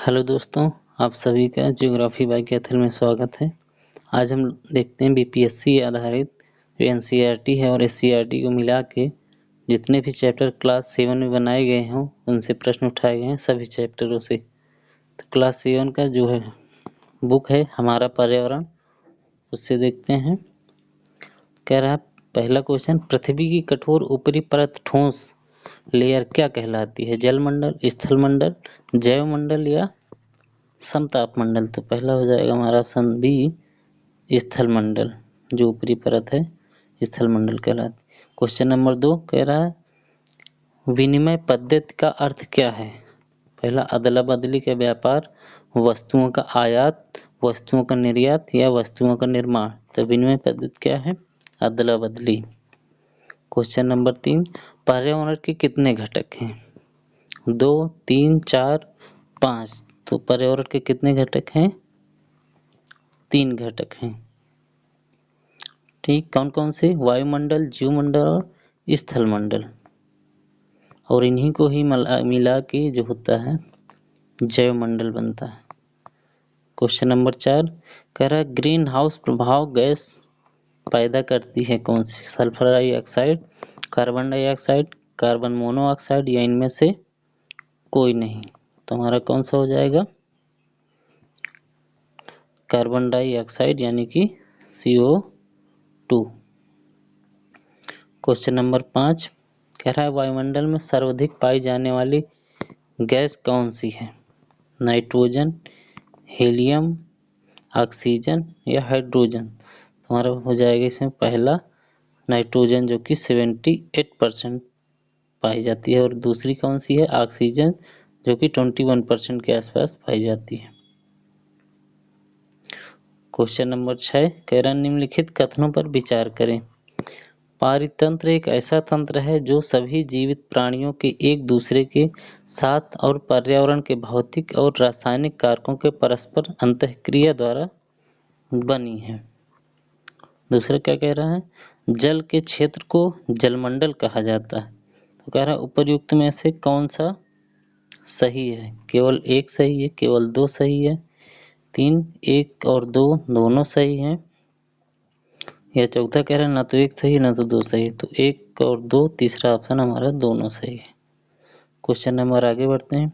Hello दोस्तों, आप सभी का ज्योग्राफी बाय कैथल में स्वागत है। आज हम देखते हैं बीपीएससी आधारित जो एनसीईआरटी है और एससीईआरटी को मिला के जितने भी चैप्टर क्लास 7 में बनाए गए हों उनसे प्रश्न उठाए गए हैं सभी चैप्टरों से। तो क्लास 7 का जो है बुक है हमारा पर्यावरण, उससे देखते हैं। कह रहा है पहला क्वेश्चन, पृथ्वी की कठोर ऊपरी परत ठोस लेयर क्या कहलाती है? जलमंडल, स्थलमंडल, जैवमंडल या समताप मंडल? तो पहला हो जाएगा हमारा ऑप्शन बी, स्थलमंडल। जो ऊपरी परत है स्थलमंडल कहलाती। क्वेश्चन नंबर 2 कह रहा है विनिमय पद्धति का अर्थ क्या है? पहला अदला बदली का व्यापार, वस्तुओं का आयात, वस्तुओं का निर्यात या वस्तुओं का निर्माण। तो विनिमय पद्धति क्या है? अदला बदली। क्वेश्चन नंबर 3, पर्यावरण के कितने घटक हैं? 2, 3, 4, 5। तो पर्यावरण के कितने घटक हैं? 3 घटक हैं। ठीक, कौन कौन से? वायुमंडल, जीवमंडल और स्थलमंडल। और इन्हीं को ही मिला के जो होता है जैवमंडल बनता है। क्वेश्चन नंबर 4 कह रहा है ग्रीन हाउस प्रभाव गैस पैदा करती है कौन सी? Sulphur dioxide, carbon dioxide, carbon monoxide या इनमें से कोई नहीं। तो हमारा कौन सा हो जाएगा? कार्बन डाइऑक्साइड यानी कि CO2। क्वेश्चन नंबर 5 कह रहा है वायुमंडल में सर्वाधिक पाई जाने वाली गैस कौन सी है? नाइट्रोजन, हीलियम, ऑक्सीजन या हाइड्रोजन? हमारा हो जाएगा इसमें पहला नाइट्रोजन जो कि 78% पाई जाती है और दूसरी कौन सी है? ऑक्सीजन जो कि 21% के आसपास पाई जाती है। क्वेश्चन नंबर 6 कह रहा निम्नलिखित कथनों पर विचार करें। पारितंत्र एक ऐसा तंत्र है जो सभी जीवित प्राणियों के एक दूसरे के साथ और पर्यावरण के भौतिक और रासायनिक कारकों के परस्पर अंतःक्रिया द्वारा बनी है। दूसरा क्या कह रहा है? जल के क्षेत्र को जलमंडल कहा जाता है। तो कह रहा है उपर्युक्त में से कौन सा सही है? केवल एक सही है, केवल दो सही है, 3, 1 और 2 दोनों सही हैं, या चौथा कह रहा है ना तो एक सही ना तो दो सही। तो 1 और 2, तीसरा ऑप्शन हमारा दोनों सही है। क्वेश्चन नंबर आगे बढ़ते हैं।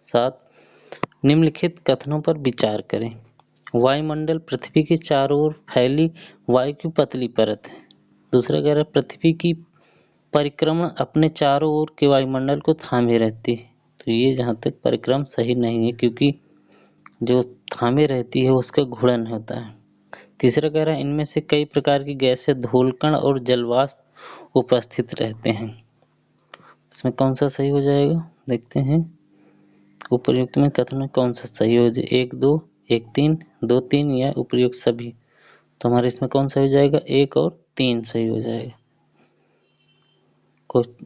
7 निम्नलिखित कथनों पर विचार करें। वायुमंडल पृथ्वी के चारों ओर फैली वायु की पतली परत है। दूसरा कह रहा है पृथ्वी की परिक्रमा अपने चारों ओर के वायुमंडल को थामे रहती है। तो ये जहाँ तक परिक्रम सही नहीं है, क्योंकि जो थामे रहती है उसका घूर्णन होता है। तीसरा कह रहा है इनमें से कई प्रकार की गैसें, धूलकण और जलवाष्प उपस्थित रहते हैं। इसमें कौन सा सही हो जाएगा? देखते हैं उपर्युक्त में कथन में कौन सा सही हो जाए? 1, 2, 1, 3, 2, 3 या उपर्युक्त सभी? तो हमारे इसमें कौन सा हो जाएगा? 1 और 3 सही हो जाएगा।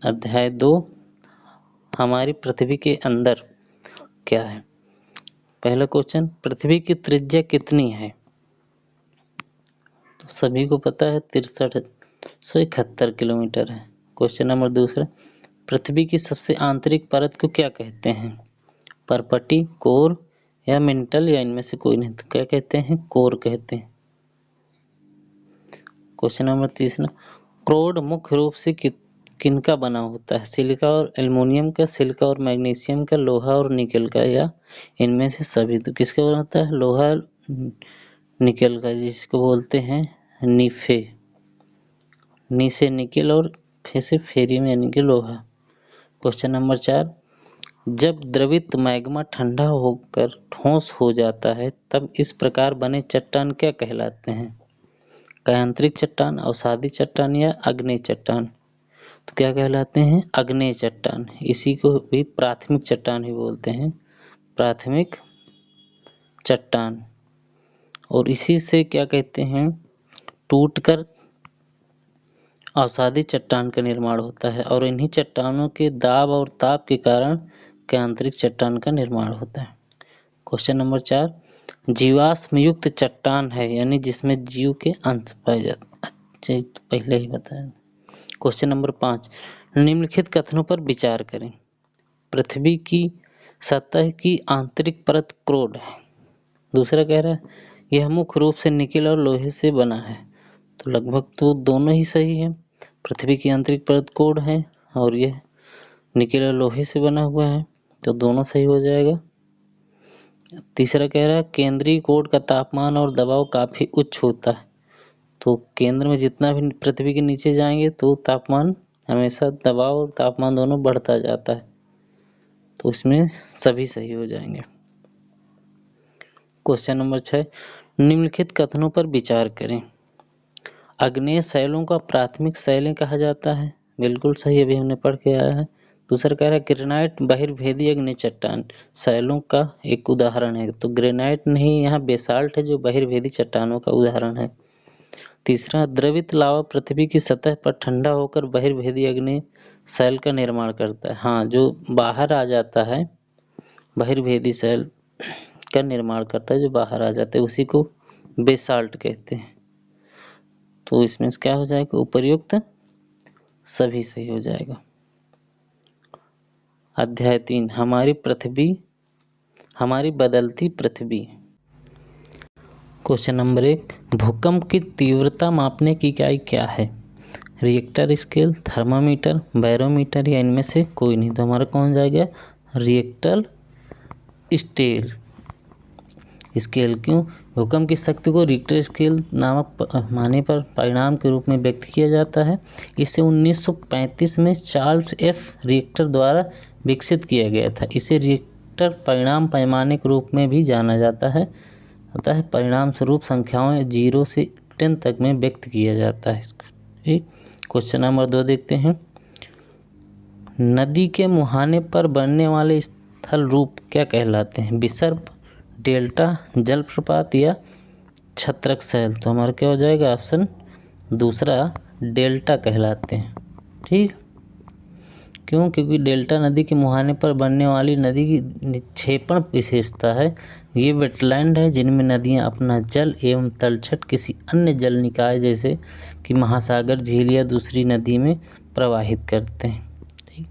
अध्याय 2 हमारी पृथ्वी के अंदर क्या है? पहला क्वेश्चन, पृथ्वी की त्रिज्या कितनी है? तो सभी को पता है 6371 किलोमीटर है। क्वेश्चन नंबर दूसरा, पृथ्वी की सबसे आंतरिक परत को क्या कहते हैं? परपटी, कोर या मेंटल या इनमें से कोई नहीं। तो क्या कहते हैं? कोर कहते हैं। क्वेश्चन नंबर तीसरा, क्रोड मुख्य रूप से किनका बना होता है? सिलिका और एल्युमिनियम का, सिलिका और मैग्नीशियम का, लोहा और निकल का या इनमें से सभी? तो किसका बना होता है? लोहा निकल का, जिसको बोलते हैं नीफे। नी से निकल और फे से फेरियम यानी कि लोहा। क्वेश्चन नंबर 4, जब द्रवित मैग्मा ठंडा होकर ठोस हो जाता है तब इस प्रकार बने चट्टान क्या कहलाते हैं? कायांतरिक चट्टान, अवसादी चट्टान या अग्नेय चट्टान? तो क्या कहलाते हैं? अग्नेय चट्टान। इसी को भी प्राथमिक चट्टान ही बोलते हैं, प्राथमिक चट्टान। और इसी से क्या कहते हैं? टूटकर अवसादी चट्टान का निर्माण होता है और इन्हीं चट्टानों के दाब और ताप के कारण कायांतरिक चट्टान का निर्माण होता है। क्वेश्चन नंबर 4, जीवाश्म युक्त चट्टान है यानी जिसमें जीव के अंश पाए जाते हैं। अच्छा, तो पहले ही बताया। क्वेश्चन नंबर 5, निम्नलिखित कथनों पर विचार करें। पृथ्वी की सतह की आंतरिक परत क्रोड है। दूसरा कह रहा है यह मुख्य रूप से निकेल और लोहे से बना है। तो लगभग तो दोनों ही सही है। पृथ्वी की आंतरिक परत क्रोड है और यह निकेल और लोहे से बना हुआ है, तो दोनों सही हो जाएगा। तीसरा कह रहा है केंद्रीय कोड का तापमान और दबाव काफी उच्च होता है। तो केंद्र में जितना भी पृथ्वी के नीचे जाएंगे तो तापमान हमेशा, दबाव और तापमान दोनों बढ़ता जाता है, तो इसमें सभी सही हो जाएंगे। क्वेश्चन नंबर 6, निम्नलिखित कथनों पर विचार करें। आग्नेय शैलों का प्राथमिक शैलें कहा जाता है, बिल्कुल सही, अभी हमने पढ़ के आया है। दूसरा कह रहा है ग्रेनाइट बहिर्भेदी अग्नि चट्टान शैलों का एक उदाहरण है। तो ग्रेनाइट नहीं, यहाँ बेसाल्ट है जो बहिर्भेदी चट्टानों का उदाहरण है। तीसरा, द्रवित लावा पृथ्वी की सतह पर ठंडा होकर बहिर्भेदी अग्नि शैल का निर्माण करता है। हाँ, जो बाहर आ जाता है बहिर्भेदी शैल का निर्माण करता है, जो बाहर आ जाता है उसी को बेसाल्ट कहते हैं। तो इसमें क्या हो जाएगा, उपर्युक्त सभी सही हो जाएगा। अध्याय 3, हमारी पृथ्वी, हमारी बदलती पृथ्वी। क्वेश्चन नंबर 1, भूकंप की तीव्रता मापने की इकाई क्या है? रिएक्टर स्केल, थर्मामीटर, बैरोमीटर या इनमें से कोई नहीं। तो हमारा कौन जाएगा, रिएक्टर स्केल। क्यों? भूकंप की शक्ति को रिक्टर स्केल नामक पैमाने पर परिणाम के रूप में व्यक्त किया जाता है। इसे 1935 में चार्ल्स एफ रिएक्टर द्वारा विकसित किया गया था। इसे रिएक्टर परिणाम पैमाने के रूप में भी जाना जाता है। अतः परिणाम स्वरूप संख्याओं 0 से 10 तक में व्यक्त किया जाता है इसको। ठीक, क्वेश्चन नंबर 2 देखते हैं। नदी के मुहाने पर बनने वाले स्थल रूप क्या कहलाते हैं? विसर्प, डेल्टा, जलप्रपात या छत्रक शैल। तो हमारा क्या हो जाएगा, ऑप्शन दूसरा डेल्टा कहलाते हैं। ठीक, क्यों? क्योंकि डेल्टा नदी के मुहाने पर बनने वाली नदी की निक्षेपण विशेषता है। ये वेटलैंड है जिनमें नदियां अपना जल एवं तलछट किसी अन्य जल निकाय जैसे कि महासागर, झील या दूसरी नदी में प्रवाहित करते हैं। ठीक,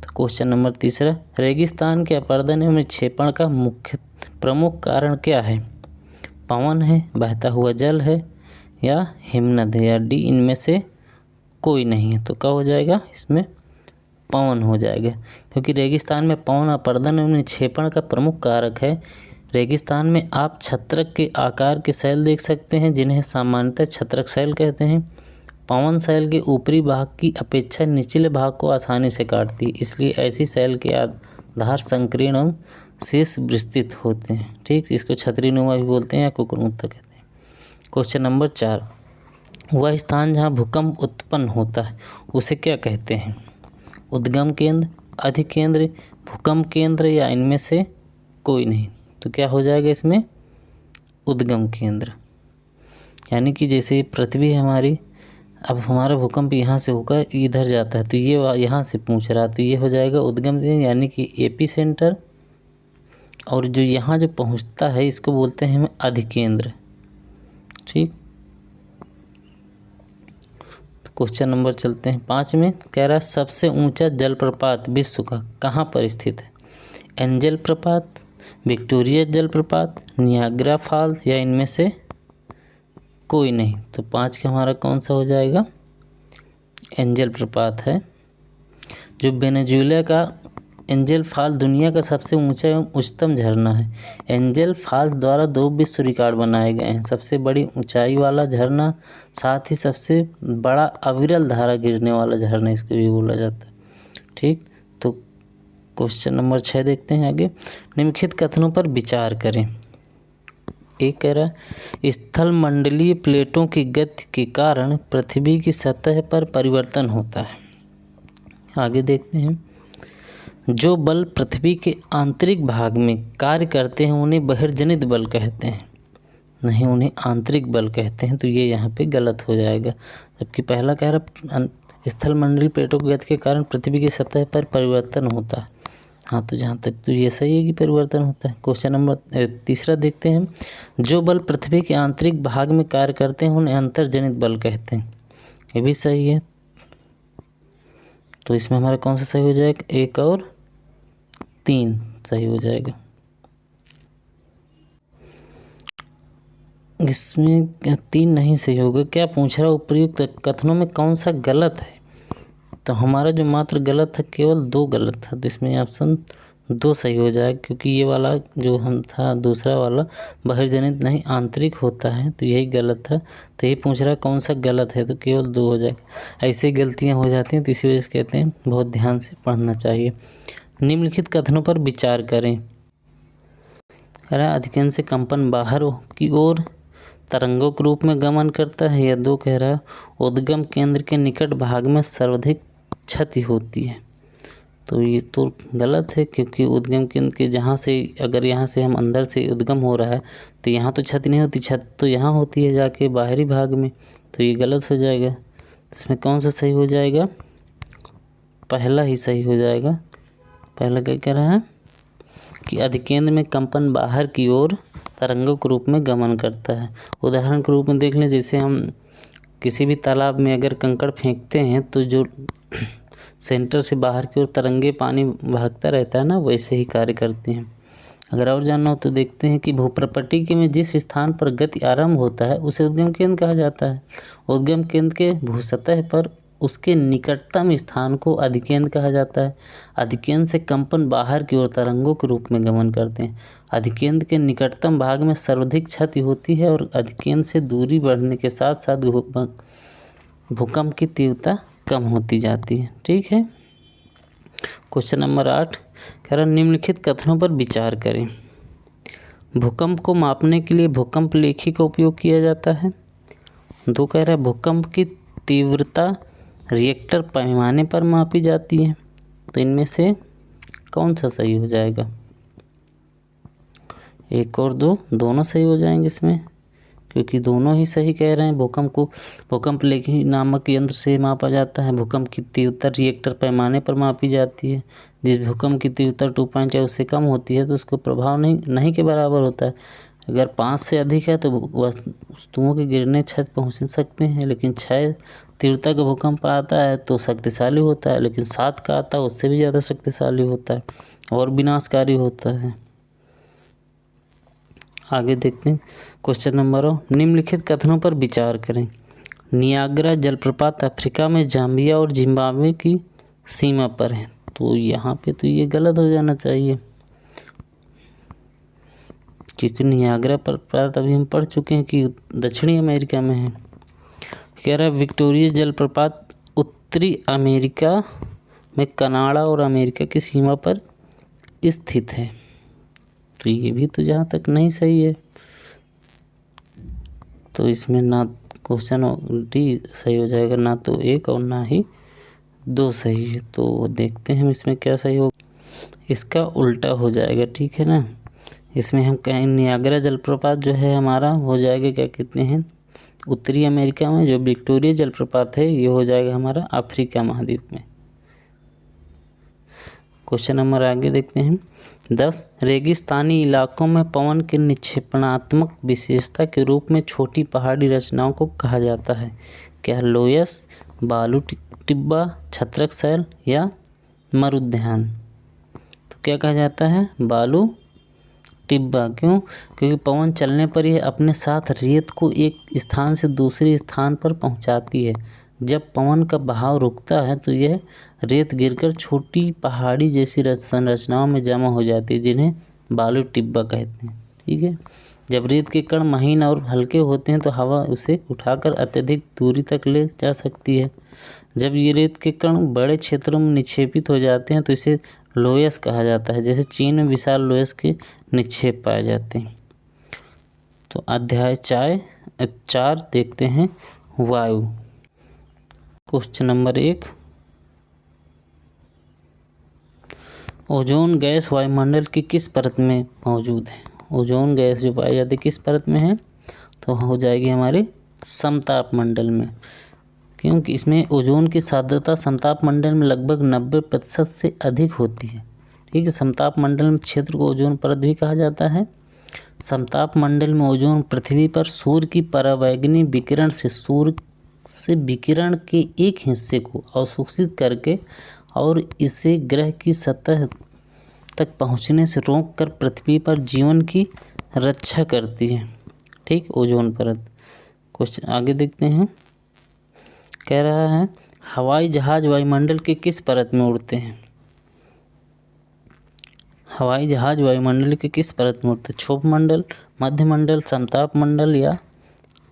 तो क्वेश्चन नंबर 3, रेगिस्तान के अपरदन एवं निक्षेपण का मुख्य प्रमुख कारण क्या है? पवन है, बहता हुआ जल है या हिमनद है या डी इनमें से कोई नहीं है। तो क्या हो जाएगा, इसमें पवन हो जाएगा, क्योंकि रेगिस्तान में पवन अपरदन एवं निक्षेपण का प्रमुख कारक है। रेगिस्तान में आप छत्रक के आकार के शैल देख सकते हैं जिन्हें सामान्यतः छत्रक शैल कहते हैं। पवन शैल के ऊपरी भाग की अपेक्षा निचले भाग को आसानी से काटती है, इसलिए ऐसी शैल के आधार संकीर्ण एवं शेष विस्तृत होते हैं। ठीक, इसको छतरीनुमा भी बोलते हैं या कुकुरमुत्ता कहते हैं। क्वेश्चन नंबर 4, वह स्थान जहाँ भूकंप उत्पन्न होता है उसे क्या कहते हैं? उद्गम केंद्र, अधिकेंद्र, भूकंप केंद्र या इनमें से कोई नहीं। तो क्या हो जाएगा इसमें, उद्गम केंद्र। यानी कि जैसे पृथ्वी हमारी, अब हमारा भूकंप यहाँ से होकर इधर जाता है, तो ये यहाँ से पूछ रहा, तो ये हो जाएगा उद्गम केंद्र यानी कि एपी सेंटर। और जो यहाँ जो पहुँचता है इसको बोलते हैं हम अधिकेंद्र। ठीक, क्वेश्चन नंबर चलते हैं 5 में। कह रहा है सबसे ऊंचा जलप्रपात विश्व का कहाँ पर स्थित है? एंजल प्रपात, विक्टोरिया जलप्रपात, नियाग्रा फॉल्स या इनमें से कोई नहीं। तो 5 का हमारा कौन सा हो जाएगा, एंजल प्रपात है। जो वेनेजुएला का एंजल फॉल दुनिया का सबसे ऊंचा एवं उच्चतम झरना है। एंजल फॉल्स द्वारा 2 विश्व रिकॉर्ड बनाए गए हैं, सबसे बड़ी ऊंचाई वाला झरना, साथ ही सबसे बड़ा अविरल धारा गिरने वाला झरना इसको भी बोला जाता है। ठीक, तो क्वेश्चन नंबर 6 देखते हैं आगे। निम्नलिखित कथनों पर विचार करें। एक कह रहा है स्थल मंडलीय प्लेटों की गति के कारण पृथ्वी की सतह पर परिवर्तन होता है। आगे देखते हैं। जो बल पृथ्वी के आंतरिक भाग में कार्य करते हैं उन्हें बहिर्जनित बल कहते हैं, नहीं उन्हें आंतरिक बल कहते हैं। तो ये यहाँ पे गलत हो जाएगा, जबकि पहला कह रहा स्थल मंडलीय प्लेटों की गति के कारण पृथ्वी की सतह पर परिवर्तन होता है। हाँ, तो जहाँ तक तो ये सही है कि परिवर्तन होता है। क्वेश्चन नंबर 3 देखते हैं। जो बल पृथ्वी के आंतरिक भाग में कार्य करते हैं उन्हें अंतर्जनित बल कहते हैं, ये भी सही है। तो इसमें हमारा कौन सा सही हो जाएगा, 1 और 3। सही हो जाएगा। इसमें 3 नहीं सही होगा। क्या पूछ रहा है, उपर्युक्त कथनों में कौन सा गलत है? तो हमारा जो मात्र गलत था केवल 2 गलत था, तो इसमें ऑप्शन 2 सही हो जाएगा, क्योंकि ये वाला जो हम था दूसरा वाला बहिर्जनित नहीं आंतरिक होता है, तो यही गलत था। तो ये पूछ रहा है कौन सा गलत है, तो केवल 2 हो जाएगा। ऐसे गलतियाँ हो जाती हैं, तो इसी वजह से कहते हैं बहुत ध्यान से पढ़ना चाहिए। निम्नलिखित कथनों पर विचार करें। कह रहा है अधिकांश से कंपन बाहर की ओर तरंगों के रूप में गमन करता है, या 2 कह रहा है उद्गम केंद्र के निकट भाग में सर्वाधिक क्षति होती है। तो ये तो गलत है, क्योंकि उद्गम केंद्र के जहाँ से अगर यहाँ से हम अंदर से उद्गम हो रहा है तो यहाँ तो क्षति नहीं होती, क्षति तो यहाँ होती है जाके बाहरी भाग में, तो ये गलत हो जाएगा। तो इसमें कौन सा सही हो जाएगा? पहला ही सही हो जाएगा। पहला क्या कह रहा है कि अधिकेंद्र में कंपन बाहर की ओर तरंगों के रूप में गमन करता है। उदाहरण के रूप में देख लें, जैसे हम किसी भी तालाब में अगर कंकड़ फेंकते हैं तो जो सेंटर से बाहर की ओर तरंगे पानी भागता रहता है ना, वैसे ही कार्य करते हैं। अगर और जानना हो तो देखते हैं कि भूप्रपट्टी के में जिस स्थान पर गति आरंभ होता है उसे उद्गम केंद्र कहा जाता है। उद्गम केंद्र के भूसतह पर उसके निकटतम स्थान को अधिकेंद्र कहा जाता है। अधिकेंद्र से कंपन बाहर की ओर तरंगों के रूप में गमन करते हैं। अधिकेंद्र के निकटतम भाग में सर्वाधिक क्षति होती है और अधिकेंद्र से दूरी बढ़ने के साथ साथ भूकंप की तीव्रता कम होती जाती है। ठीक है। क्वेश्चन नंबर 8 कह रहा निम्नलिखित कथनों पर विचार करें। भूकंप को मापने के लिए भूकंप लेखी का उपयोग किया जाता है। 2 कह रहा है भूकंप की तीव्रता रिएक्टर पैमाने पर मापी जाती है। तो इनमें से कौन सा सही हो जाएगा? 1 और 2 दोनों सही हो जाएंगे इसमें, क्योंकि दोनों ही सही कह रहे हैं। भूकंप को भूकंप लेखी नामक यंत्र से मापा जाता है। भूकंप की तीव्रता रिएक्टर पैमाने पर मापी जाती है। जिस भूकंप की तीव्रता 2.4 उससे कम होती है तो उसको प्रभाव नहीं के बराबर होता है। अगर 5 से अधिक है तो वस्तुओं के गिरने छत पहुंच सकते हैं, लेकिन 6 तीव्रता का भूकंप आता है तो शक्तिशाली होता है, लेकिन 7 का आता है उससे भी ज़्यादा शक्तिशाली होता है और विनाशकारी होता है। आगे देखते हैं क्वेश्चन नंबर 9 निम्नलिखित कथनों पर विचार करें। नियाग्रा जलप्रपात अफ्रीका में जाम्बिया और जिम्बाब्वे की सीमा पर है। तो यहाँ पे तो ये गलत हो जाना चाहिए, क्योंकि नियाग्रा जलप्रपात अभी हम पढ़ चुके हैं कि दक्षिणी अमेरिका में है। कह रहा है विक्टोरिया जलप्रपात उत्तरी अमेरिका में कनाडा और अमेरिका की सीमा पर स्थित है। तो ये भी तो जहाँ तक नहीं सही है, तो इसमें ना क्वेश्चन डी सही हो जाएगा, ना तो 1 और ना ही 2 सही है। तो देखते हैं इसमें क्या सही होगा। इसका उल्टा हो जाएगा। ठीक है ना। इसमें हम कहें नियाग्रा जलप्रपात जो है हमारा हो जाएगा, क्या कहते हैं, उत्तरी अमेरिका में। जो विक्टोरिया जलप्रपात है ये हो जाएगा हमारा अफ्रीका महाद्वीप में। क्वेश्चन नंबर आगे देखते हैं 10 रेगिस्तानी इलाकों में पवन के निक्षेपणात्मक विशेषता के रूप में छोटी पहाड़ी रचनाओं को कहा जाता है। क्या लोयस, बालू टिब्बा, छत्रक शैल या मरुद्यान? तो क्या कहा जाता है? बालू टिब्बा। क्यों? क्योंकि पवन चलने पर यह अपने साथ रेत को एक स्थान से दूसरे स्थान पर पहुंचाती है। जब पवन का बहाव रुकता है तो यह रेत गिरकर छोटी पहाड़ी जैसी संरचनाओं में जमा हो जाती है, जिन्हें बालू टिब्बा कहते हैं। ठीक है। जब रेत के कण महीन और हल्के होते हैं तो हवा उसे उठाकर अत्यधिक दूरी तक ले जा सकती है। जब ये रेत के कण बड़े क्षेत्रों में निक्षेपित हो जाते हैं तो इसे लोयस कहा जाता है। जैसे चीन में विशाल लोयस के निक्षेप पाए जाते हैं। तो अध्याय 4 देखते हैं वायु। क्वेश्चन नंबर 1 ओजोन गैस वायुमंडल की किस परत में मौजूद है? ओजोन गैस जो पाई जाती है किस परत में है? तो हो जाएगी हमारे समताप मंडल में, क्योंकि इसमें ओजोन की सांद्रता समताप मंडल में लगभग 90% से अधिक होती है। ठीक है। समताप मंडल में क्षेत्र को ओजोन परत भी कहा जाता है। समताप मंडल में ओजोन पृथ्वी पर सूर्य की परावैंगनी विकिरण से सूर्य से विकिरण के एक हिस्से को अवशोषित करके और इसे ग्रह की सतह तक पहुंचने से रोककर पृथ्वी पर जीवन की रक्षा करती है। ठीक, ओजोन परत। क्वेश्चन आगे देखते हैं। कह रहा है हवाई जहाज वायुमंडल के किस परत में उड़ते हैं? हवाई जहाज वायुमंडल के किस परत में उड़ते हैं? क्षोभ मंडल, मध्य मंडल, समताप मंडल या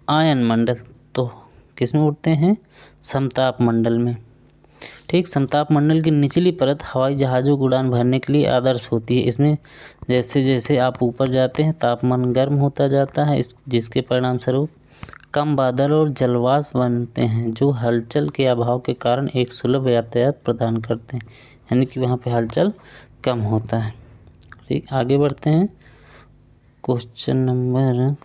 आयन मंडल? तो किस में उड़ते हैं? समताप मंडल में। ठीक, समताप मंडल की निचली परत हवाई जहाज़ों को उड़ान भरने के लिए आदर्श होती है। इसमें जैसे जैसे आप ऊपर जाते हैं तापमान गर्म होता जाता है, जिसके परिणाम स्वरूप कम बादल और जलवाष्प बनते हैं, जो हलचल के अभाव के कारण एक सुलभ यातायात प्रदान करते हैं, यानी कि वहाँ पे हलचल कम होता है। ठीक, आगे बढ़ते हैं। क्वेश्चन नंबर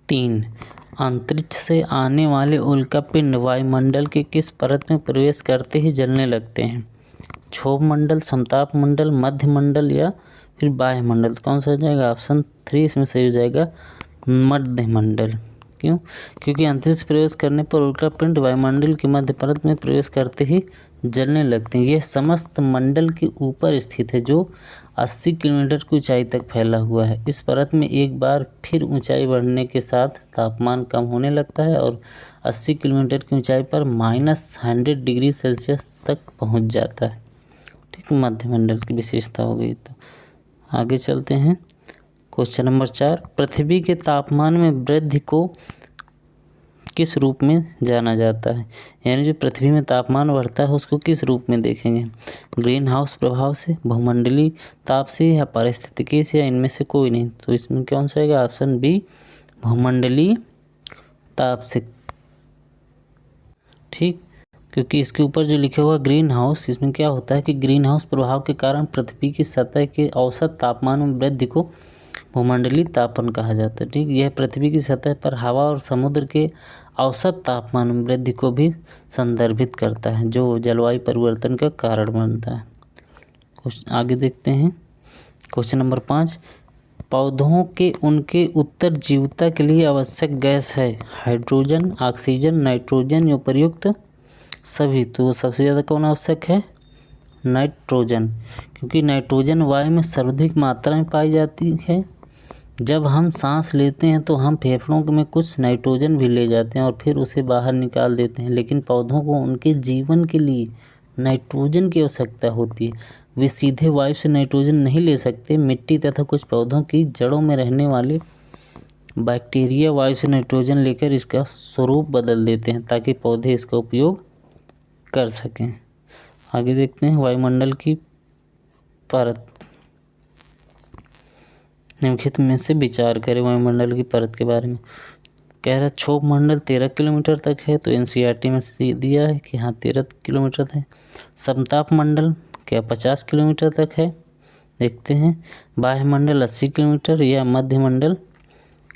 3, अंतरिक्ष से आने वाले उल्कापिंड वायुमंडल के किस परत में प्रवेश करते ही जलने लगते हैं? क्षोभ मंडल, समताप मंडल, मध्य मंडल या फिर बाह्य मंडल? कौन सा हो जाएगा? ऑप्शन 3 इसमें सही हो जाएगा, मध्य मंडल। क्यों? क्योंकि अंतरिक्ष प्रवेश करने पर उल्कापिंड वायुमंडल की मध्य परत में प्रवेश करते ही जलने लगते हैं। यह समस्त मंडल के ऊपर स्थित है, जो 80 किलोमीटर की ऊंचाई तक फैला हुआ है। इस परत में एक बार फिर ऊंचाई बढ़ने के साथ तापमान कम होने लगता है और 80 किलोमीटर की ऊंचाई पर -100 डिग्री सेल्सियस तक पहुंच जाता है। ठीक, मध्यमंडल की विशेषता हो गई। तो आगे चलते हैं। क्वेश्चन नंबर 4, पृथ्वी के तापमान में वृद्धि को किस रूप में जाना जाता है? यानी जो पृथ्वी में तापमान बढ़ता है उसको किस रूप में देखेंगे? ग्रीन हाउस प्रभाव से, भूमंडलीय ताप से या पारिस्थितिकी से, या इनमें से कोई नहीं? तो इसमें कौन सा आएगा? ऑप्शन बी, भूमंडलीय ताप से। ठीक, क्योंकि इसके ऊपर जो लिखा हुआ ग्रीन हाउस, इसमें क्या होता है कि ग्रीन हाउस प्रभाव के कारण पृथ्वी की सतह के औसत तापमान में वृद्धि को भूमंडलीय तापन कहा जाता है। ठीक, यह पृथ्वी की सतह पर हवा और समुद्र के औसत तापमान में वृद्धि को भी संदर्भित करता है, जो जलवायु परिवर्तन का कारण बनता है। क्वेश्चन आगे देखते हैं। क्वेश्चन नंबर 5, पौधों के उनके उत्तरजीविता के लिए आवश्यक गैस है हाइड्रोजन, ऑक्सीजन, नाइट्रोजन या उपर्युक्त सभी? तो सबसे ज़्यादा कौन आवश्यक है? नाइट्रोजन, क्योंकि नाइट्रोजन वायु में सर्वाधिक मात्रा में पाई जाती है। जब हम सांस लेते हैं तो हम फेफड़ों में कुछ नाइट्रोजन भी ले जाते हैं और फिर उसे बाहर निकाल देते हैं, लेकिन पौधों को उनके जीवन के लिए नाइट्रोजन की आवश्यकता होती है। वे सीधे वायु से नाइट्रोजन नहीं ले सकते। मिट्टी तथा कुछ पौधों की जड़ों में रहने वाले बैक्टीरिया वायु से नाइट्रोजन लेकर इसका स्वरूप बदल देते हैं, ताकि पौधे इसका उपयोग कर सकें। आगे देखते हैं। वायुमंडल की परत, निम्नलिखित में से विचार करें वायुमंडल की परत के बारे में। कह रहा क्षोभ मंडल 13 किलोमीटर तक है, तो एनसीईआरटी में दिया है कि हाँ 13 किलोमीटर है। समताप मंडल क्या 50 किलोमीटर तक है? देखते हैं। बाह्य मंडल 80 किलोमीटर या मध्य मंडल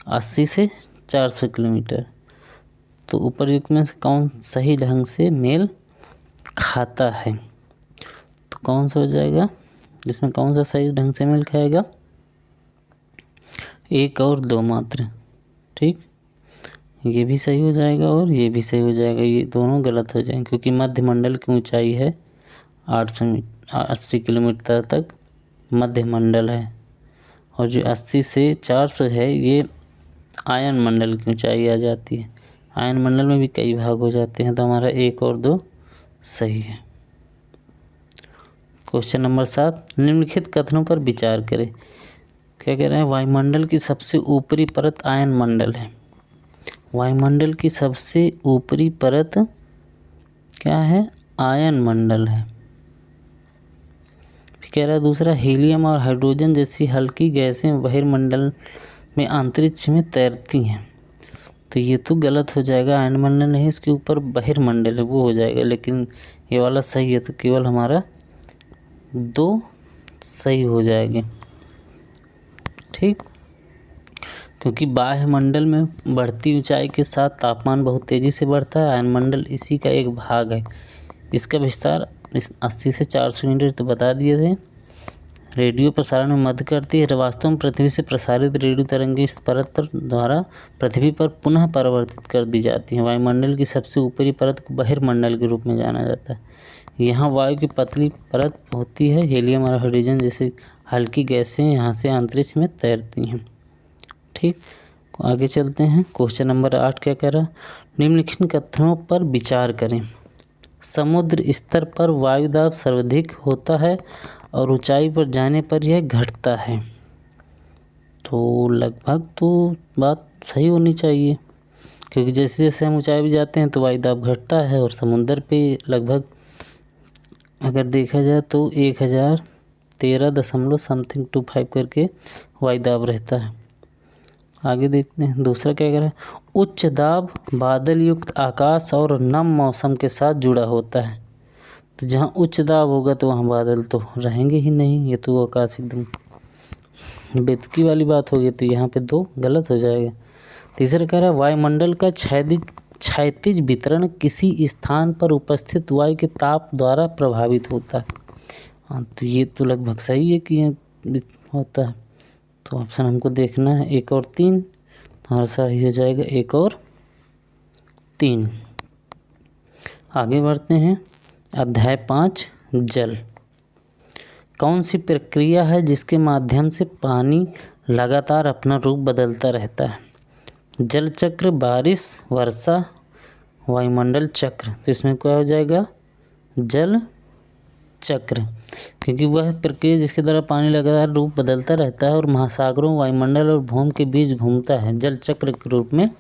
80 से 400 किलोमीटर? तो उपरयुक्त में से कौन सही ढंग से मेल खाता है? तो कौन सा हो जाएगा जिसमें कौन सा सही ढंग से मेल खाएगा? 1 और 2 मात्र। ठीक, ये भी सही हो जाएगा और ये भी सही हो जाएगा। ये दोनों गलत हो जाएंगे, क्योंकि मध्य मंडल की ऊंचाई है 80 किलोमीटर तक मध्य मंडल है, और जो 80 से 400 है ये आयन मंडल की ऊंचाई आ जाती है। आयन मंडल में भी कई भाग हो जाते हैं, तो हमारा 1 और 2 सही है। क्वेश्चन नंबर 7, निम्नलिखित कथनों पर विचार करें। क्या कह रहे हैं? वायुमंडल की सबसे ऊपरी परत आयन मंडल है। वायुमंडल की सबसे ऊपरी परत क्या है? आयन मंडल है। फिर कह रहा है दूसरा, हीलियम और हाइड्रोजन जैसी हल्की गैसें बहिर्मंडल में अंतरिक्ष में तैरती हैं। तो ये तो गलत हो जाएगा, आयन मंडल नहीं, इसके ऊपर बहिर्मंडल है वो हो जाएगा, लेकिन ये वाला सही है, तो केवल हमारा 2 सही हो जाएंगे। ठीक, क्योंकि बाह्य मंडल में बढ़ती ऊंचाई के साथ तापमान बहुत तेज़ी से बढ़ता है। आयन मंडल इसी का एक भाग है। इसका विस्तार 80 से 400 मीटर तो बता दिए थे। रेडियो प्रसारण में मदद करती है। वास्तव में पृथ्वी से प्रसारित रेडियो तरंगें इस परत पर द्वारा पृथ्वी पर पुनः परावर्तित कर दी जाती हैं। वायुमंडल की सबसे ऊपरी परत को बहिर्मंडल के रूप में जाना जाता है। यहाँ वायु की पतली परत होती है। हीलियम और हाइड्रोजन जैसे हल्की गैसें यहाँ से अंतरिक्ष में तैरती हैं। ठीक, आगे चलते हैं। क्वेश्चन नंबर 8 क्या कह रहा है? निम्नलिखित कथनों पर विचार करें। समुद्र स्तर पर वायुदाब सर्वाधिक होता है और ऊंचाई पर जाने पर यह घटता है। तो लगभग तो बात सही होनी चाहिए, क्योंकि जैसे जैसे हम ऊंचाई पर जाते हैं तो वायुदाब घटता है, और समुद्र पे लगभग अगर देखा जाए तो 1013.25 करके वायुदाब रहता है। आगे देखते हैं दूसरा क्या कह रहा है? उच्च दाब बादल युक्त आकाश और नम मौसम के साथ जुड़ा होता है। तो जहाँ उच्च दाब होगा तो वहाँ बादल तो रहेंगे ही नहीं, ये तो आकाश एकदम बेतुकी वाली बात होगी, तो यहाँ पे 2 गलत हो जाएगा। तीसरा कह रहा है वायुमंडल का क्षैतिज वितरण किसी स्थान पर उपस्थित वायु के ताप द्वारा प्रभावित होता है। हाँ, तो ये तो लगभग सही है कि ये होता है। तो ऑप्शन हमको देखना है 1 और 3, हमारा सही हो जाएगा 1 और 3। आगे बढ़ते हैं। अध्याय 5 जल। कौन सी प्रक्रिया है जिसके माध्यम से पानी लगातार अपना रूप बदलता रहता है? जल चक्र, बारिश, वर्षा, वायुमंडल चक्र। तो इसमें क्या हो जाएगा? जल चक्र, क्योंकि वह प्रक्रिया जिसके द्वारा पानी लगातार रूप बदलता रहता है और महासागरों, वायुमंडल और भूमि के बीच घूमता है, जल चक्र के रूप में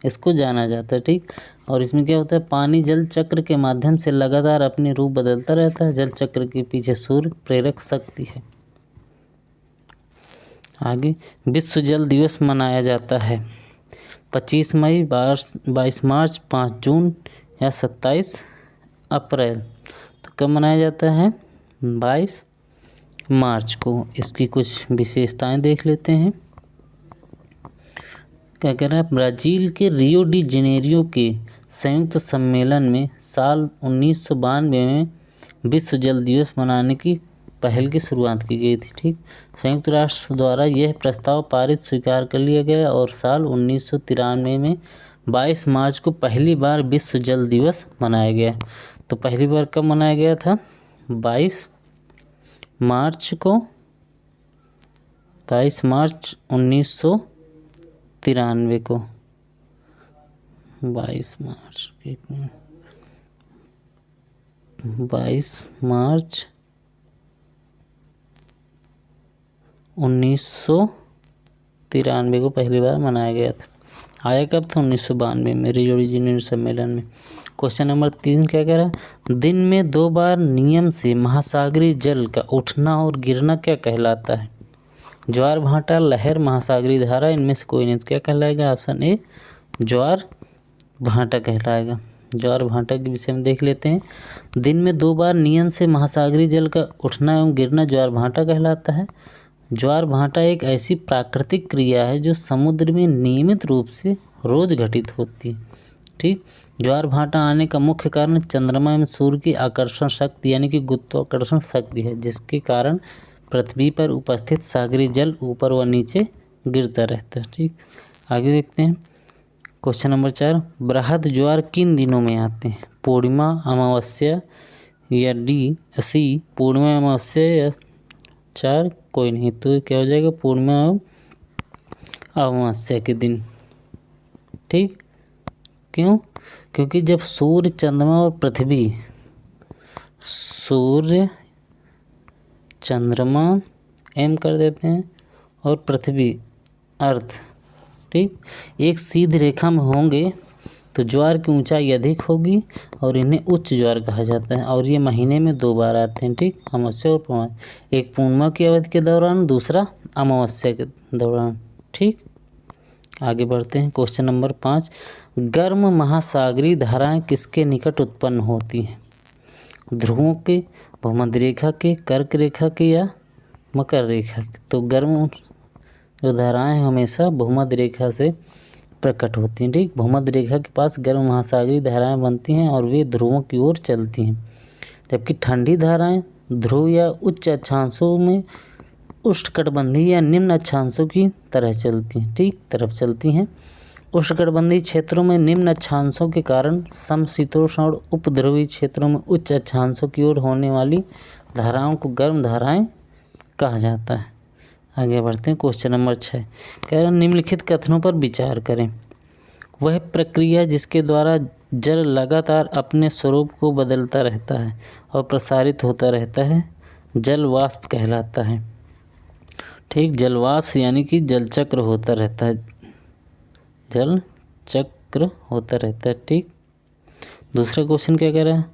इसको जाना जाता है। ठीक, और इसमें क्या होता है? पानी जल चक्र के माध्यम से लगातार अपने रूप बदलता रहता है। जल चक्र के पीछे सूर्य प्रेरक शक्ति है। आगे, विश्व जल दिवस मनाया जाता है 25 मई, 22 मार्च, 5 जून या 27 अप्रैल। तो कब मनाया जाता है? 22 मार्च को। इसकी कुछ विशेषताएं देख लेते हैं। क्या कह रहा है? ब्राज़ील के रियो डी जेनेरियो के संयुक्त सम्मेलन में साल 1992 में विश्व जल दिवस मनाने की पहल की शुरुआत की गई थी। ठीक, संयुक्त राष्ट्र द्वारा यह प्रस्ताव पारित स्वीकार कर लिया गया और साल 1993 में 22 मार्च को पहली बार विश्व जल दिवस मनाया गया। तो पहली बार कब मनाया गया था? 22 मार्च को, 22 मार्च 1993 को। 22 मार्च 22 मार्च 1993 को पहली बार मनाया गया था। आया कब था? 1992 में रियो डी जेनेरियो सम्मेलन में। क्वेश्चन नंबर 3 क्या कह रहा है? दिन में 2 बार नियम से महासागरीय जल का उठना और गिरना क्या कहलाता है? ज्वार भाटा, लहर, महासागरीय धारा, इनमें से कोई नहीं। तो क्या कहलाएगा? ऑप्शन ए ज्वार भाटा कहलाएगा। ज्वार भाटा के विषय में देख लेते हैं। दिन में 2 बार नियम से महासागरीय जल का उठना एवं गिरना ज्वार भाटा कहलाता है। ज्वार भाटा एक ऐसी प्राकृतिक क्रिया है जो समुद्र में नियमित रूप से रोज घटित होती है। ठीक, ज्वार भाटा आने का मुख्य कारण चंद्रमा एवं सूर्य की आकर्षण शक्ति यानी कि गुरुत्वाकर्षण शक्ति है, जिसके कारण पृथ्वी पर उपस्थित सागरीय जल ऊपर व नीचे गिरता रहता है। ठीक, आगे देखते हैं। क्वेश्चन नंबर 4, बृहद ज्वार किन दिनों में आते हैं? पूर्णिमा, अमावस्या या सी पूर्णिमा, अमावस्या या 4 कोई नहीं। तो क्या हो जाएगा? पूर्णिमा एवं अमावस्या के दिन। ठीक, क्यों? क्योंकि जब सूर्य, चंद्रमा और पृथ्वी, सूर्य, चंद्रमा एम कर देते हैं और पृथ्वी, अर्थ, ठीक, एक सीधी रेखा में होंगे तो ज्वार की ऊंचाई अधिक होगी और इन्हें उच्च ज्वार कहा जाता है। और ये महीने में 2 बार आते हैं। ठीक, अमावस्या और पूर्णिमा, एक पूर्णिमा की अवधि के दौरान, दूसरा अमावस्या के दौरान। ठीक, आगे बढ़ते हैं। क्वेश्चन नंबर 5, गर्म महासागरीय धाराएं किसके निकट उत्पन्न होती हैं? ध्रुवों के, भूमध्य रेखा के, कर्क रेखा के या मकर रेखा के? तो गर्म जो धाराएं हमेशा भूमध्य रेखा से प्रकट होती हैं। ठीक, भूमध्य रेखा के पास गर्म महासागरीय धाराएं बनती हैं और वे ध्रुवों की ओर चलती हैं, जबकि ठंडी धाराएं ध्रुव या उच्च अक्षांशों में उष्णकटिबंधीय या निम्न अक्षांशों की तरफ चलती हैं। उष्णकटिबंधीय क्षेत्रों में निम्न अक्षांशों के कारण समशीतोष्ण और उपध्रुवीय क्षेत्रों में उच्च अक्षांशों की ओर होने वाली धाराओं को गर्म धाराएं कहा जाता है। आगे बढ़ते हैं। क्वेश्चन नंबर 6 कह रहा है निम्नलिखित कथनों पर विचार करें। वह प्रक्रिया जिसके द्वारा जल लगातार अपने स्वरूप को बदलता रहता है और प्रसारित होता रहता है जल वाष्प कहलाता है। ठीक, जल वाष्प यानी कि जल चक्र होता रहता है, जल चक्र होता रहता है। ठीक, दूसरा क्वेश्चन क्या कह रहा है,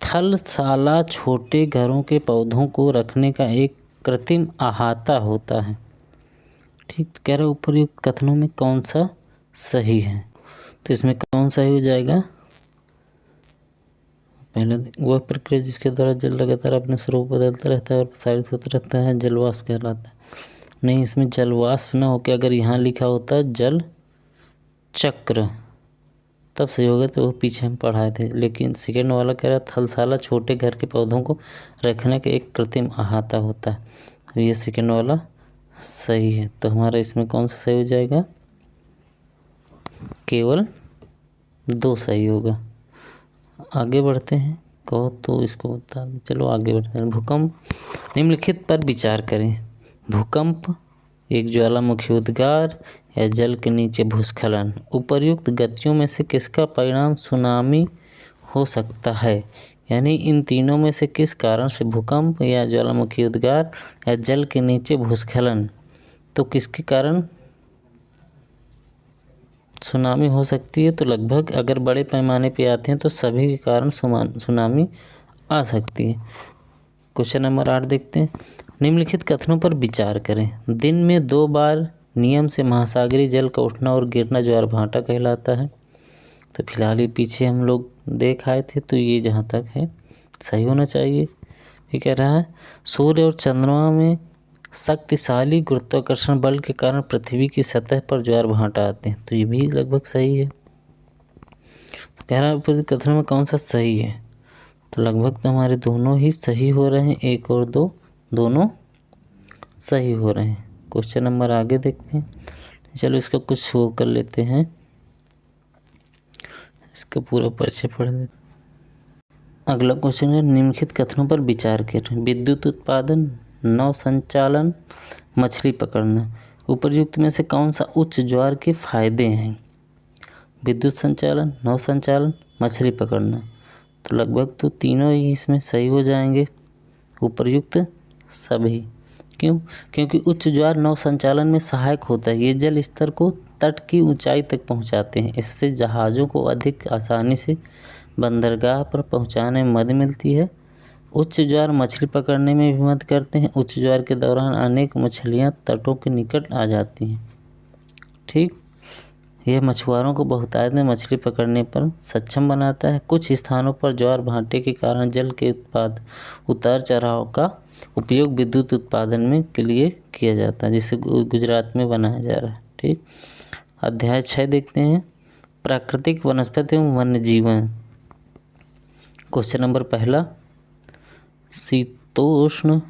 थलशाला छोटे घरों के पौधों को रखने का एक कृत्रिम अहाता होता है। ठीक, तो कह रहा है उपयुक्त कथनों में कौन सा सही है, तो इसमें कौन सही हो जाएगा। पहले वह प्रक्रिया जिसके द्वारा जल लगातार अपने स्वरूप बदलता रहता है और प्रसारित होता रहता है जल वाष्प कहलाता है। नहीं, इसमें जल वाष्प ना होकर अगर यहाँ लिखा होता जल चक्र तब सही होगा, तो वो पीछे हम पढ़ाए थे। लेकिन सेकेंड वाला कह रहा है थलशाला छोटे घर के पौधों को रखने का एक कृत्रिम अहाता होता है, तो ये सेकेंड वाला सही है। तो हमारा इसमें कौन सा सही हो जाएगा, केवल 2 सही होगा। आगे बढ़ते हैं, कहो तो इसको बता दें। चलो आगे बढ़ते हैं। भूकंप, निम्नलिखित पर विचार करें। भूकंप, एक ज्वालामुखी उद्गार या जल के नीचे भूस्खलन, उपर्युक्त गतियों में से किसका परिणाम सुनामी हो सकता है। यानी इन तीनों में से किस कारण से भूकंप या ज्वालामुखी उद्गार या जल के नीचे भूस्खलन, तो किसके कारण सुनामी हो सकती है। तो लगभग अगर बड़े पैमाने पे आते हैं तो सभी के कारण सुनामी आ सकती है। क्वेश्चन नंबर 8 देखते हैं। निम्नलिखित कथनों पर विचार करें। दिन में 2 बार नियम से महासागरीय जल का उठना और गिरना ज्वार भाटा कहलाता है। तो फिलहाल ये पीछे हम लोग देख आए थे, तो ये जहाँ तक है सही होना चाहिए। ये कह रहा है सूर्य और चंद्रमा में शक्तिशाली गुरुत्वाकर्षण बल के कारण पृथ्वी की सतह पर ज्वार भाटा आते हैं, तो ये भी लगभग सही है। तो कह रहा है ऊपर कथनों में कौन सा सही है, तो लगभग तो हमारे दोनों ही सही हो रहे हैं, 1 और 2 दोनों सही हो रहे हैं। क्वेश्चन नंबर आगे देखते हैं। चलो इसका कुछ शो कर लेते हैं, इसका पूरा परिचय पढ़ लेते हैं। अगला क्वेश्चन है निम्नलिखित कथनों पर विचार करें। विद्युत उत्पादन, नौ संचालन, मछली पकड़ना, उपर्युक्त में से कौन सा उच्च ज्वार के फायदे हैं। विद्युत संचालन, नौ संचालन, मछली पकड़ना, तो लगभग तो तीनों ही इसमें सही हो जाएंगे, उपर्युक्त सभी। क्यों, क्योंकि उच्च ज्वार नौ संचालन में सहायक होता है। ये जल स्तर को तट की ऊंचाई तक पहुंचाते हैं। इससे जहाज़ों को अधिक आसानी से बंदरगाह पर पहुंचाने में मदद मिलती है। उच्च ज्वार मछली पकड़ने में भी मदद करते हैं। उच्च ज्वार के दौरान अनेक मछलियां तटों के निकट आ जाती हैं। ठीक, यह मछुआरों को बहुतायत में मछली पकड़ने पर सक्षम बनाता है। कुछ स्थानों पर ज्वार भाटे के कारण जल के उतार चढ़ाव का उपयोग विद्युत उत्पादन में के लिए किया जाता है, जिसे गुजरात में बनाया जा रहा है। ठीक, अध्याय 6 देखते हैं। प्राकृतिक वनस्पति एवं वन्य जीवन। क्वेश्चन नंबर 1, शीतोष्ण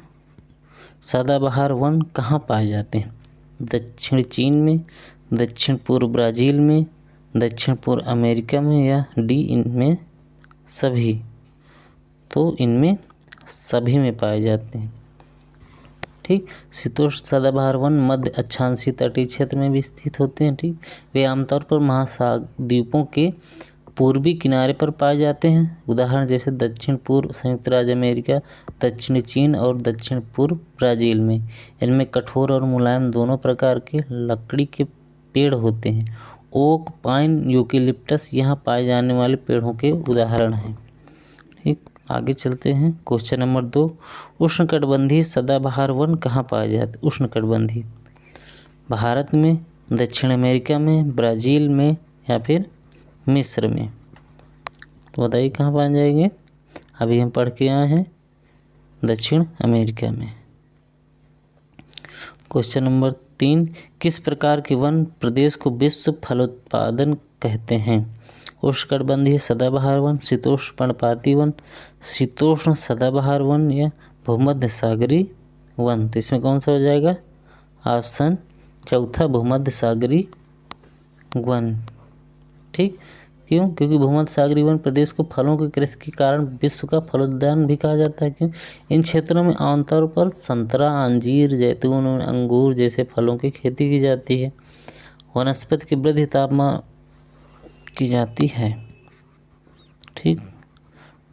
सदाबहार वन कहाँ पाए जाते हैं। दक्षिण चीन में, दक्षिण पूर्व ब्राज़ील में, दक्षिण पूर्व अमेरिका में, या डी इनमें सभी। तो इनमें सभी में पाए जाते हैं। ठीक, शीतोष्ण सदाबहार वन मध्य अक्षांशीय तटीय क्षेत्र में भी स्थित होते हैं। ठीक, वे आमतौर पर महासागर द्वीपों के पूर्वी किनारे पर पाए जाते हैं। उदाहरण जैसे दक्षिण पूर्व संयुक्त राज्य अमेरिका, दक्षिणी चीन और दक्षिण पूर्व ब्राज़ील में। इनमें कठोर और मुलायम दोनों प्रकार के लकड़ी के पेड़ होते हैं। ओक, पाइन, यूकेलिप्टस यहाँ पाए जाने वाले पेड़ों के उदाहरण हैं। ठीक, आगे चलते हैं। क्वेश्चन नंबर 2, उष्णकटिबंधीय सदाबहार वन कहाँ पाए जाते। उष्णकटिबंधीय भारत में, दक्षिण अमेरिका में, ब्राज़ील में, या फिर मिस्र में। तो बताइए कहाँ पाए जाएंगे। अभी हम पढ़ के आए हैं दक्षिण अमेरिका में। क्वेश्चन नंबर 3, किस प्रकार के वन प्रदेश को विश्व फलोत्पादन कहते हैं। उष्णकटिबंधीय सदाबहार वन, शीतोष्ण पर्णपाती वन, शीतोष्ण सदाबहार वन, या भूमध्य सागरीय वन। तो इसमें कौन सा हो जाएगा? ऑप्शन चौथा भूमध्य सागरीय वन। ठीक, क्यों? क्योंकि भूमध्य सागरीय वन प्रदेश को फलों की कृषि के कारण विश्व का फलोद्यान भी कहा जाता है। क्यों? इन क्षेत्रों में आमतौर पर संतरा, अंजीर, जैतून और अंगूर जैसे फलों की खेती की जाती है। वनस्पति की वृद्धि तापमान की जाती है। ठीक,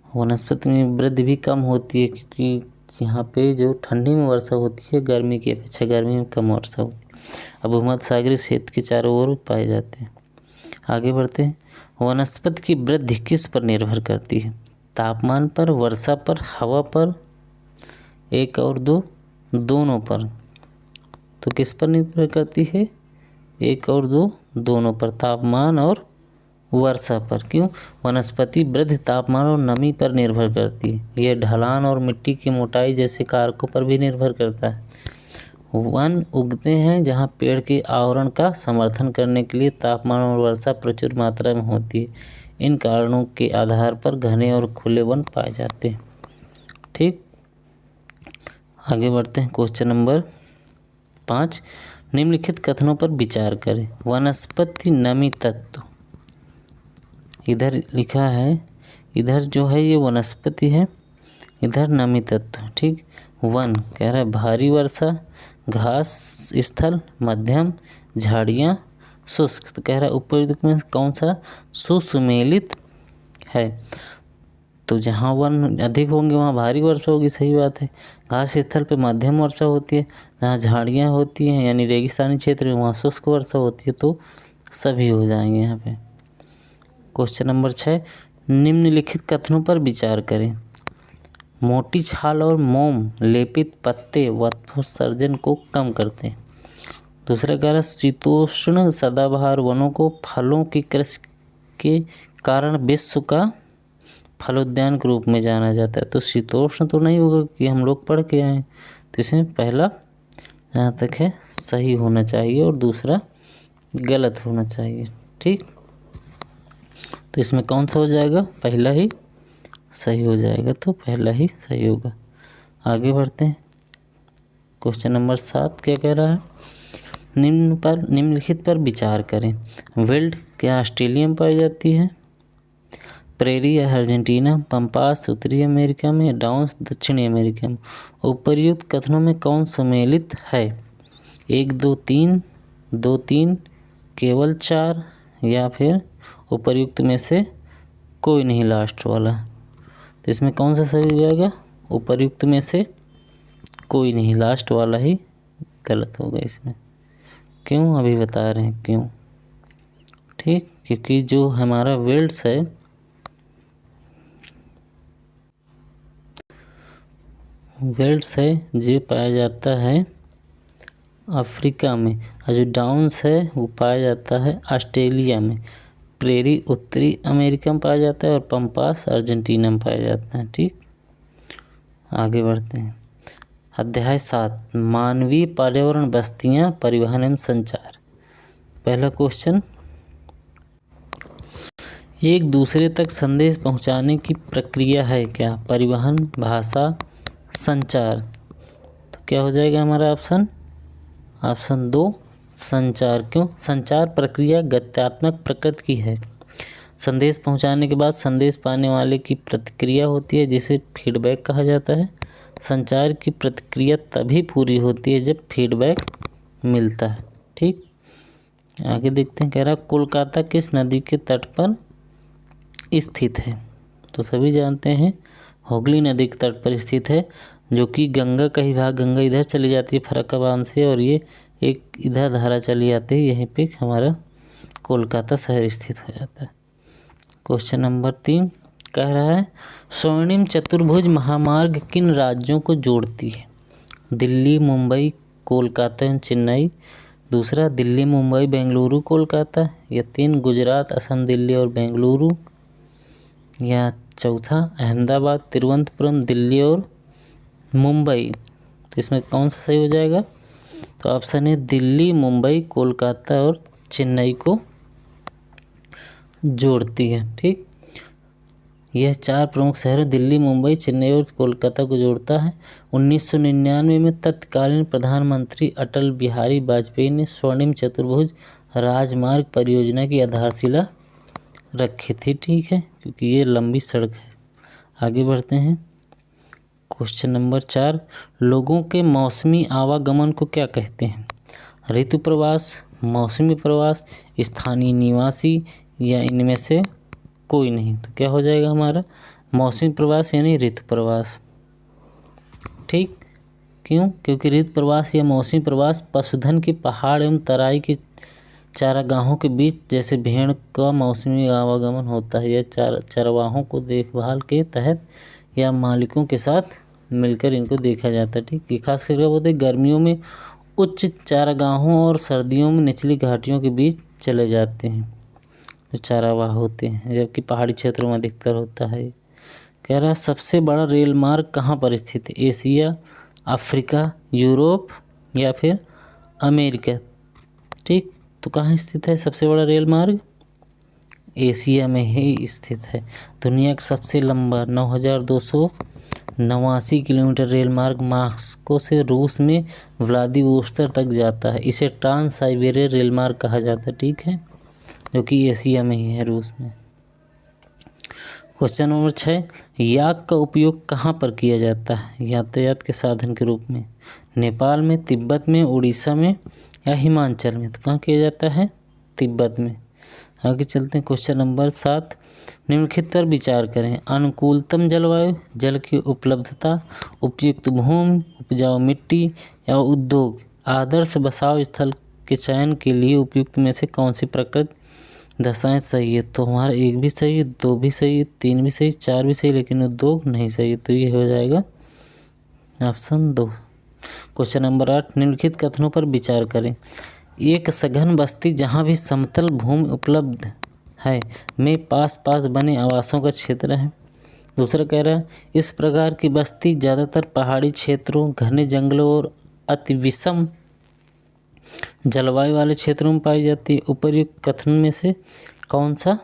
वनस्पति में वृद्धि भी कम होती है क्योंकि यहाँ पे जो ठंडी में वर्षा होती है गर्मी की अपेक्षा गर्मी में कम वर्षा होती है। अब भूमध्य सागरीय क्षेत्र के चारों ओर पाए जाते हैं। आगे बढ़ते हैं। वनस्पति की वृद्धि किस पर निर्भर करती है? तापमान पर, वर्षा पर, हवा पर, एक और दो, दोनों पर। तो किस पर निर्भर करती है? एक और दो, दोनों पर, तापमान और वर्षा पर। क्यों? वनस्पति वृद्धि तापमान और नमी पर निर्भर करती है। यह ढलान और मिट्टी की मोटाई जैसे कारकों पर भी निर्भर करता है। वन उगते हैं जहाँ पेड़ के आवरण का समर्थन करने के लिए तापमान और वर्षा प्रचुर मात्रा में होती है। इन कारणों के आधार पर घने और खुले वन पाए जाते हैं। ठीक, आगे बढ़ते हैं। क्वेश्चन नंबर 5, निम्नलिखित कथनों पर विचार करें। वनस्पति नमी तत्व, इधर लिखा है, इधर जो है ये वनस्पति है, इधर नमी तत्व। ठीक, वन कह रहा है भारी वर्षा, घास स्थल, मध्यम, झाड़ियाँ, शुष्क। तो कह रहा है उपयुक्त में कौन सा सुसुमेलित है? तो जहाँ वन अधिक होंगे वहाँ भारी वर्षा होगी, सही बात है। घास स्थल पे मध्यम वर्षा होती है, जहाँ झाड़ियाँ होती हैं यानी रेगिस्तानी क्षेत्र में वहाँ शुष्क वर्षा होती है। तो सभी हो जाएंगे यहाँ पे। क्वेश्चन नंबर 6, निम्नलिखित कथनों पर विचार करें। मोटी छाल और मोम लेपित पत्ते वाष्पोत्सर्जन को कम करते हैं। दूसरा कह रहा है शीतोष्ण सदाबहार वनों को फलों की कृषि के कारण विश्व का फलोद्यान के रूप में जाना जाता है। तो शीतोष्ण तो नहीं होगा कि हम लोग पढ़ के आए। तो इसमें पहला जहाँ तक है सही होना चाहिए और दूसरा गलत होना चाहिए। ठीक, तो इसमें कौन सा हो जाएगा? पहला ही सही हो जाएगा। तो पहला ही सही होगा। आगे बढ़ते हैं। क्वेश्चन नंबर 7 क्या कह रहा है? निम्नलिखित पर विचार करें। विल्ड क्या ऑस्ट्रेलिया में पाई जाती है? प्रेरी या अर्जेंटीना, पंपास उत्तरी अमेरिका में, डाउन्स दक्षिणी अमेरिका में। उपर्युक्त कथनों में कौन सुमेलित है? 1 2 3, 2 3, केवल 4, या फिर उपर्युक्त में से कोई नहीं, लास्ट वाला। तो इसमें कौन सा सही हो जाएगा? उपर्युक्त में से कोई नहीं, लास्ट वाला ही गलत होगा इसमें। क्यों? अभी बता रहे हैं क्यों। ठीक, क्योंकि जो हमारा वेल्स है जो पाया जाता है अफ्रीका में, और जो डाउन्स है वो पाया जाता है ऑस्ट्रेलिया में। प्रेरी उत्तरी अमेरिका में पाया जाता है और पंपास अर्जेंटीना में पाया जाता है। ठीक, आगे बढ़ते हैं। अध्याय 7, मानवीय पर्यावरण, बस्तियां, परिवहन एवं संचार। पहला क्वेश्चन, एक दूसरे तक संदेश पहुंचाने की प्रक्रिया है क्या? परिवहन, भाषा, संचार। तो क्या हो जाएगा हमारा ऑप्शन 2 संचार। क्यों? संचार प्रक्रिया गत्यात्मक प्रकृति की है। संदेश पहुंचाने के बाद संदेश पाने वाले की प्रतिक्रिया होती है जिसे फीडबैक कहा जाता है। संचार की प्रतिक्रिया तभी पूरी होती है जब फीडबैक मिलता है। ठीक, आगे देखते हैं। कह रहा कोलकाता किस नदी के तट पर स्थित है? तो सभी जानते हैं हुगली नदी के तट पर स्थित है, जो कि गंगा का ही भाग, गंगा इधर चली जाती है फरक्का बांध से और ये एक इधर धारा चली आती है, यहीं पे हमारा कोलकाता शहर स्थित हो जाता है। क्वेश्चन नंबर 3 कह रहा है स्वर्णिम चतुर्भुज महामार्ग किन राज्यों को जोड़ती है? दिल्ली, मुंबई, कोलकाता एवं चेन्नई। दूसरा दिल्ली, मुंबई, बेंगलुरु, कोलकाता। या 3 गुजरात, असम, दिल्ली और बेंगलुरु। या चौथा अहमदाबाद, तिरुवनंतपुरम, दिल्ली और मुंबई। तो इसमें कौन सा सही हो जाएगा? तो ऑप्शन है दिल्ली, मुंबई, कोलकाता और चेन्नई को जोड़ती है। ठीक, यह 4 प्रमुख शहरों दिल्ली, मुंबई, चेन्नई और कोलकाता को जोड़ता है। 1999 में तत्कालीन प्रधानमंत्री अटल बिहारी वाजपेयी ने स्वर्णिम चतुर्भुज राजमार्ग परियोजना की आधारशिला रखी थी, ठीक है, क्योंकि ये लंबी सड़क है। आगे बढ़ते हैं। क्वेश्चन नंबर 4, लोगों के मौसमी आवागमन को क्या कहते हैं? ऋतु प्रवास, मौसमी प्रवास, स्थानीय निवासी या इनमें से कोई नहीं। तो क्या हो जाएगा हमारा? मौसमी प्रवास यानी ऋतु प्रवास, ठीक। क्यों? क्योंकि ऋतु प्रवास या मौसमी प्रवास पशुधन के पहाड़ एवं तराई के चारागाहों के बीच जैसे भेड़ का मौसमी आवागमन होता है। यह चरवाहों को देखभाल के तहत या मालिकों के साथ मिलकर इनको देखा जाता है, ठीक। ये खास करके होते हैं गर्मियों में उच्च चारागाहों और सर्दियों में निचली घाटियों के बीच चले जाते हैं जो चारावाह होते हैं, जबकि पहाड़ी क्षेत्रों में अधिकतर होता है। कह रहा है सबसे बड़ा रेल मार्ग कहाँ पर स्थित है? एशिया, अफ्रीका, यूरोप या फिर अमेरिका, ठीक। तो कहाँ स्थित है सबसे बड़ा रेल मार्ग? एशिया में ही स्थित है। दुनिया का सबसे लंबा 9,289 किलोमीटर रेल मार्ग मॉस्को से रूस में व्लादिवोस्तोक तक जाता है। इसे ट्रांस साइबेरिया रेल मार्ग कहा जाता है, ठीक है, जो कि एशिया में ही है, रूस में। क्वेश्चन नंबर 6, याक का उपयोग कहाँ पर किया जाता है यातायात के साधन के रूप में? नेपाल में, तिब्बत में, उड़ीसा में या हिमाचल में? तो कहाँ किया जाता है? तिब्बत में। आगे चलते हैं। क्वेश्चन नंबर 7, निम्नलिखित पर विचार करें। अनुकूलतम जलवायु, जल की उपलब्धता, उपयुक्त भूमि, उपजाऊ मिट्टी या उद्योग। आदर्श बसाव स्थल के चयन के लिए उपयुक्त में से कौन सी प्रकृति दशाएं सही है? तो हमारा 1 भी सही है, 2 भी सही है, 3 भी सही, 4 भी सही, लेकिन उद्योग नहीं सही है। तो ये हो जाएगा ऑप्शन 2। क्वेश्चन नंबर 8, निम्नलिखित कथनों पर विचार करें। एक सघन बस्ती जहाँ भी समतल भूमि उपलब्ध है में पास पास बने आवासों का क्षेत्र है। दूसरा कह रहा है इस प्रकार की बस्ती ज़्यादातर पहाड़ी क्षेत्रों, घने जंगलों और अति विषम जलवायु वाले क्षेत्रों में पाई जाती है। उपर्युक्त कथन में से कौन सा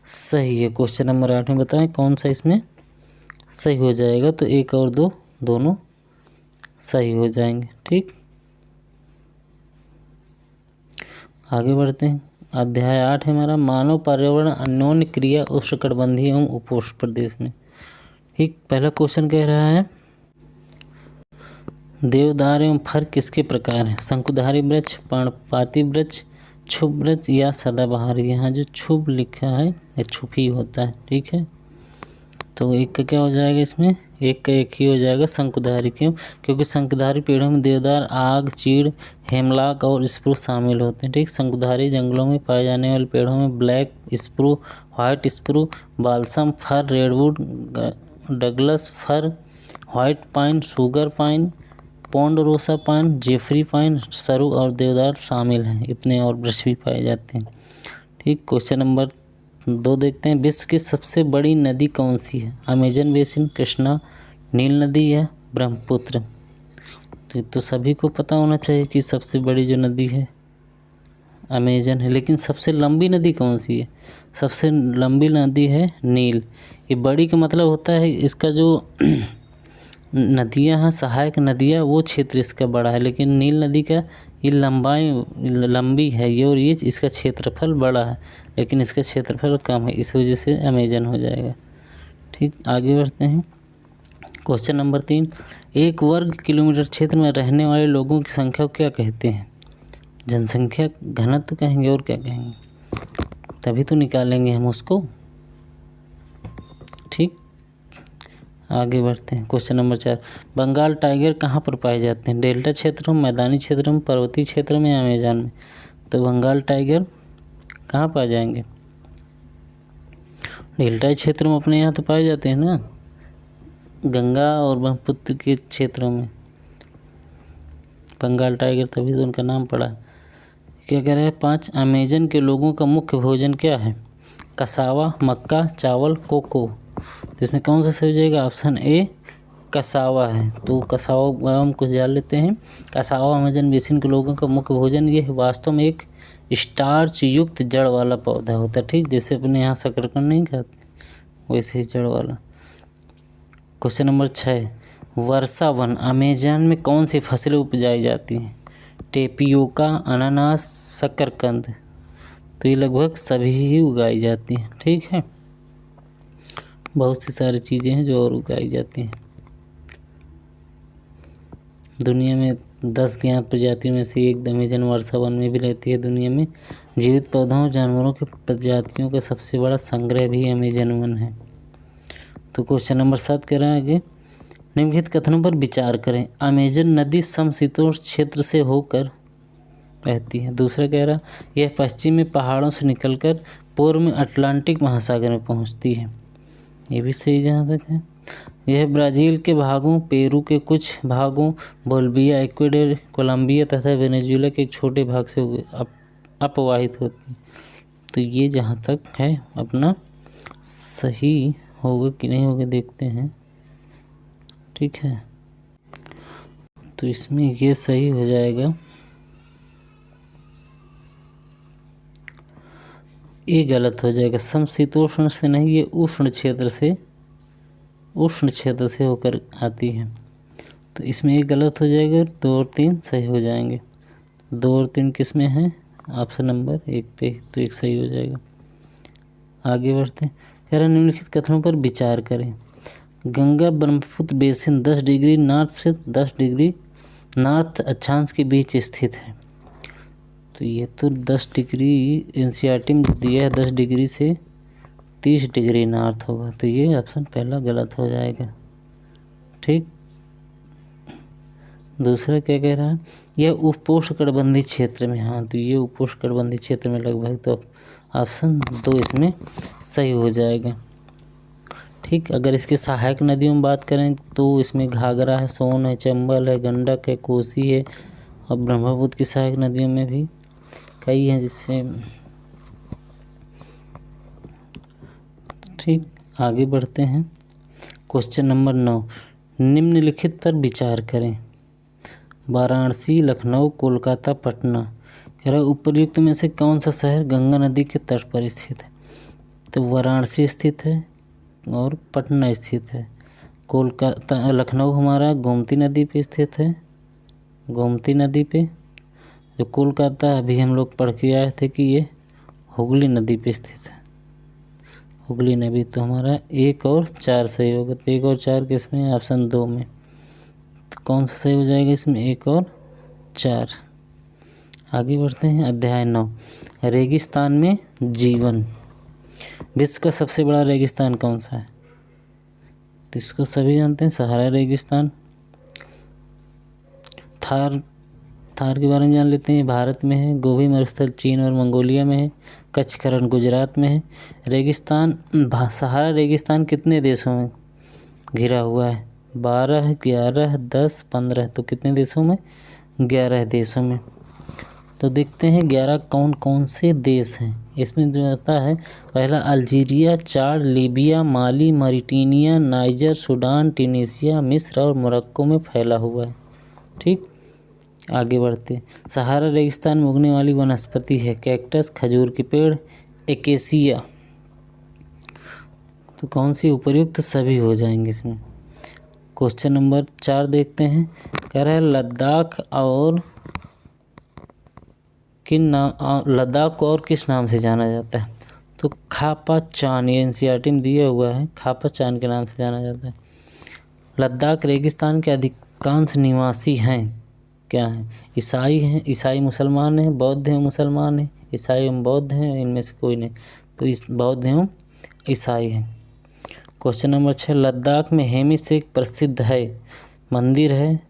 सही है? क्वेश्चन नंबर 8 में बताएं कौन सा इसमें सही हो जाएगा। तो 1 और 2 दोनों सही हो जाएंगे, ठीक। आगे बढ़ते हैं। अध्याय 8 है हमारा मानव पर्यावरण अन्योन्य क्रिया उष्णकटिबंधीय एवं उपोष्ण प्रदेश में, ठीक। पहला क्वेश्चन कह रहा है देवदार एवं फर किसके प्रकार हैं? शंकुधारी वृक्ष, पर्णपाती वृक्ष, क्षुभ वृक्ष या सदाबहार। यहाँ जो क्षुभ लिखा है ये क्षुभ ही होता है, ठीक है। तो 1 का क्या हो जाएगा? इसमें 1 का 1 ही हो जाएगा शंकुधारी। क्यों? क्योंकि शंकुधारी पेड़ों में देवदार, आग, चीड़, हेमलॉक और स्प्रूस शामिल होते हैं, ठीक। शंकुधारी जंगलों में पाए जाने वाले पेड़ों में black spruce, white spruce, balsam fir, redwood, Douglas fir, white pine, sugar pine, ponderosa pine, Jeffrey pine, सरू और देवदार शामिल हैं। इतने और वृक्ष भी पाए जाते हैं, ठीक। क्वेश्चन नंबर 2 देखते हैं। विश्व की सबसे बड़ी नदी कौन सी है? अमेजन बेसिन, कृष्णा, नील नदी या ब्रह्मपुत्र। तो सभी को पता होना चाहिए कि सबसे बड़ी जो नदी है अमेजन है, लेकिन सबसे लंबी नदी कौन सी है? सबसे लंबी नदी है नील। ये बड़ी का मतलब होता है इसका जो नदियां हैं, सहायक नदियां, वो क्षेत्र इसका बड़ा है, लेकिन नील नदी का ये लंबी है ये, और ये इसका क्षेत्रफल बड़ा है लेकिन इसका क्षेत्रफल कम है, इस वजह से अमेजन हो जाएगा, ठीक। आगे बढ़ते हैं। क्वेश्चन नंबर 3, 1 वर्ग किलोमीटर क्षेत्र में रहने वाले लोगों की संख्या को क्या कहते हैं? जनसंख्या घनत्व कहेंगे और क्या कहेंगे? तभी तो निकालेंगे हम उसको, ठीक। आगे बढ़ते हैं। क्वेश्चन नंबर 4, बंगाल टाइगर कहाँ पर पाए जाते हैं? डेल्टा क्षेत्रों में, मैदानी क्षेत्रों में, पर्वतीय क्षेत्रों में या अमेजन में? तो बंगाल टाइगर कहाँ पाए जाएंगे? डेल्टा क्षेत्रों में अपने यहाँ तो पाए जाते हैं ना, गंगा और ब्रह्मपुत्र के क्षेत्रों में बंगाल टाइगर, तभी तो उनका नाम पड़ा। क्या कह रहे हैं? 5, अमेजन के लोगों का मुख्य भोजन क्या है? कसावा, मक्का, चावल, कोको। तो इसमें कौन सा सही हो जाएगा? ऑप्शन ए कसावा है। तो कसावा हम कुछ जान लेते हैं। कसावा अमेजन बेसिन के लोगों का मुख्य भोजन ये वास्तव में एक स्टार्च युक्त जड़ वाला पौधा होता है, ठीक। जैसे अपने यहाँ शकरकंद नहीं खाते वैसे ही जड़ वाला। क्वेश्चन नंबर 6, वर्षा वन अमेज़न में कौन सी फसलें उपजाई जाती हैं? टेपियोका, अनानास, शकरकंद। तो ये लगभग सभी ही उगाई जाती हैं। ठीक है, बहुत सी सारी चीज़ें हैं जो और उगाई जाती हैं। दुनिया में 10 ज्ञात प्रजातियों में से एक अमेज़न वर्षा वन में भी रहती है। दुनिया में जीवित पौधों और जानवरों की प्रजातियों का सबसे बड़ा संग्रह भी अमेज़न वन है। तो क्वेश्चन नंबर 7 कह रहा है आगे, निम्नलिखित कथनों पर विचार करें। अमेज़न नदी समशीतोष्ण क्षेत्र से होकर बहती है। दूसरा कह रहा, यह पश्चिम में पहाड़ों से निकलकर पूर्व में अटलांटिक महासागर में पहुंचती है। ये भी सही जहाँ तक है। यह ब्राज़ील के भागों, पेरू के कुछ भागों, बोलिविया, इक्वाडोर, कोलंबिया तथा वेनेजुएला के एक छोटे भाग से अपवाहित होती है। तो ये जहाँ तक है अपना सही होगा कि नहीं होगा देखते हैं। ठीक है, तो इसमें ये सही हो जाएगा। ये गलत हो जाएगा, समशीतोष्ण से नहीं, ये उष्ण क्षेत्र से होकर आती है। तो इसमें ये गलत हो जाएगा, 2 और 3 सही हो जाएंगे। 2 और 3 किस में है? ऑप्शन नंबर 1 पे, तो 1 सही हो जाएगा। आगे बढ़ते हैं। कह रहा निम्नलिखित कथनों पर विचार करें। Ganga Brahmaputra basin 10 degree north से 10 डिग्री नॉर्थ अक्षांश के बीच स्थित है। तो ये तो 10 डिग्री एनसीईआरटी में दिया है, 10 डिग्री से 30 डिग्री नॉर्थ होगा। तो ये ऑप्शन पहला गलत हो जाएगा। ठीक, दूसरा क्या कह रहा है, यह उपोष्णकटिबंधीय क्षेत्र में। हाँ, तो ये उपोष्णकटिबंधीय क्षेत्र में लगभग, तो ऑप्शन 2 इसमें सही हो जाएगा। ठीक, अगर इसके सहायक नदियों में बात करें तो इसमें घाघरा है, सोन है, चंबल है, गंडक है, कोसी है, और ब्रह्मपुत्र की सहायक नदियों में भी कई हैं जिससे। ठीक, आगे बढ़ते हैं। क्वेश्चन नंबर 9, निम्नलिखित पर विचार करें। वाराणसी, लखनऊ, कोलकाता, पटना। कह रहा उपर्युक्त में से कौन सा शहर गंगा नदी के तट पर स्थित है? तो वाराणसी स्थित है और पटना स्थित है। कोलकाता, लखनऊ हमारा गोमती नदी पे स्थित है, गोमती नदी पे। जो कोलकाता अभी हम लोग पढ़ के आए थे कि ये हुगली नदी पे स्थित है, हुगली नदी। तो हमारा 1 और 4 सही होगा। तो 1 और 4 किस में? ऑप्शन 2 में। तो कौन सा सही हो जाएगा इसमें? 1 और 4। आगे बढ़ते हैं। अध्याय 9, रेगिस्तान में जीवन। विश्व का सबसे बड़ा रेगिस्तान कौन सा है? तो इसको सभी जानते हैं, सहारा रेगिस्तान। थार के बारे में जान लेते हैं। भारत में है। गोबी मरुस्थल चीन और मंगोलिया में है। कच्छ रण गुजरात में है। रेगिस्तान, सहारा रेगिस्तान कितने देशों में घिरा हुआ है? 12, 11, 10, 15। तो कितने देशों में? 11 देशों में। तो देखते हैं 11 कौन कौन से देश हैं। इसमें जो आता है, पहला अल्जीरिया, चाड, लीबिया, माली, मॉरिटानिया, नाइजर, सूडान, ट्यूनीसिया, मिस्र और मोरक्को में फैला हुआ है। ठीक, आगे बढ़ते। सहारा रेगिस्तान में उगने वाली वनस्पति है कैक्टस, खजूर के पेड़, एकेसिया। तो कौन सी उपर्युक्त? सभी हो जाएंगे इसमें। क्वेश्चन नंबर 4 देखते हैं। कह रहा है लद्दाख को और किस नाम से जाना जाता है? तो खापाचान, ये एनसीईआरटी में दिया हुआ है, खापाचान के नाम से जाना जाता है। लद्दाख रेगिस्तान के अधिकांश निवासी हैं क्या हैं? ईसाई हैं, ईसाई मुसलमान हैं, बौद्ध हैं, मुसलमान हैं, ईसाई एवं बौद्ध हैं, इनमें से कोई नहीं। तो इस बौद्ध एवं ईसाई हैं। क्वेश्चन नंबर 6, लद्दाख में हेमिस एक प्रसिद्ध है, मंदिर है,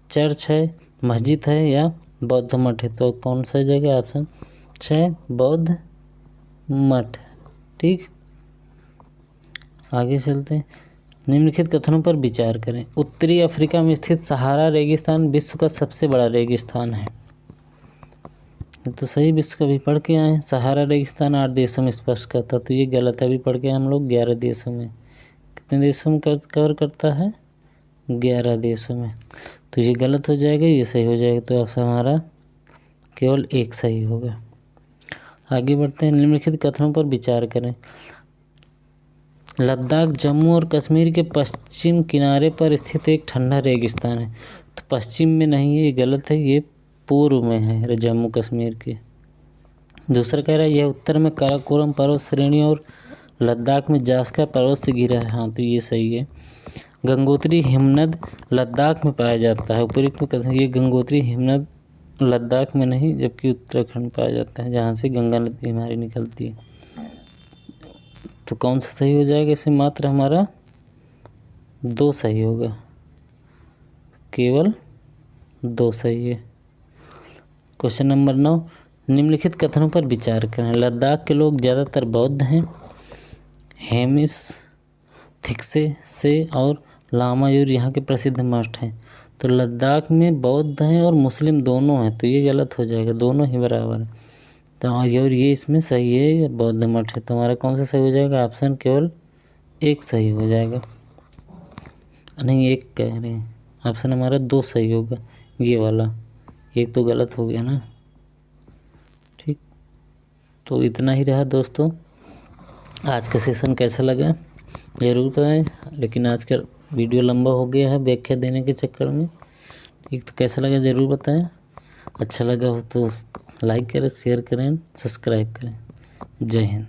चर्च है, मस्जिद है या बौद्ध मठ है? तो कौन सा जगह? ऑप्शन 6 बौद्ध मठ। ठीक, आगे चलते हैं। निम्नलिखित कथनों पर विचार करें। उत्तरी अफ्रीका में स्थित सहारा रेगिस्तान विश्व का सबसे बड़ा रेगिस्तान है। तो सही, विश्व का भी पढ़ के आए हैं। सहारा रेगिस्तान 8 देशों में स्पर्श करता, तो ये गलत है। अभी पढ़ के हम लोग 11 देशों में। कितने देशों में कवर करता है? 11 देशों में। तो ये गलत हो जाएगा, ये सही हो जाएगा। तो ऑप्शन हमारा केवल 1 सही होगा। आगे बढ़ते हैं। निम्नलिखित कथनों पर विचार करें। लद्दाख जम्मू और कश्मीर के पश्चिम किनारे पर स्थित एक ठंडा रेगिस्तान है। तो पश्चिम में नहीं है, ये गलत है, ये पूर्व में है जम्मू कश्मीर के। दूसरा कह रहा है यह उत्तर में काराकोरम पर्वत श्रेणी और लद्दाख में जास्कर पर्वत से घिरा है। हाँ, तो ये सही है। गंगोत्री हिमनद लद्दाख में पाया जाता है। उपयुक्त में ये गंगोत्री हिमनद लद्दाख में नहीं जबकि उत्तराखंड पाया जाता है, जहाँ से गंगा नदी हमारी निकलती है। तो कौन सा सही हो जाएगा? इसमें मात्र हमारा 2 सही होगा, केवल 2 सही है। क्वेश्चन नंबर 9, निम्नलिखित कथनों पर विचार करें। लद्दाख के लोग ज़्यादातर बौद्ध हैं। हेमिस थिक्से से और लामायूर यहाँ के प्रसिद्ध मठ हैं। तो लद्दाख में बौद्ध हैं और मुस्लिम दोनों हैं, तो ये गलत हो जाएगा, दोनों ही बराबर हैं। तो और ये इसमें सही है, ये बौद्ध मठ है। तो हमारा कौन सा सही हो जाएगा? ऑप्शन केवल 1 सही हो जाएगा। नहीं, 1 कह रहे हैं, ऑप्शन हमारा 2 सही होगा, ये वाला। 1 तो गलत हो गया ना। ठीक, तो इतना ही रहा दोस्तों। आज का सेशन कैसा लगा ज़रूर बताएं। लेकिन आज का वीडियो लंबा हो गया है व्याख्या देने के चक्कर में। ठीक, तो कैसा लगा ज़रूर बताएं। अच्छा लगा हो तो लाइक करें, शेयर करें, सब्सक्राइब करें। जय हिंद।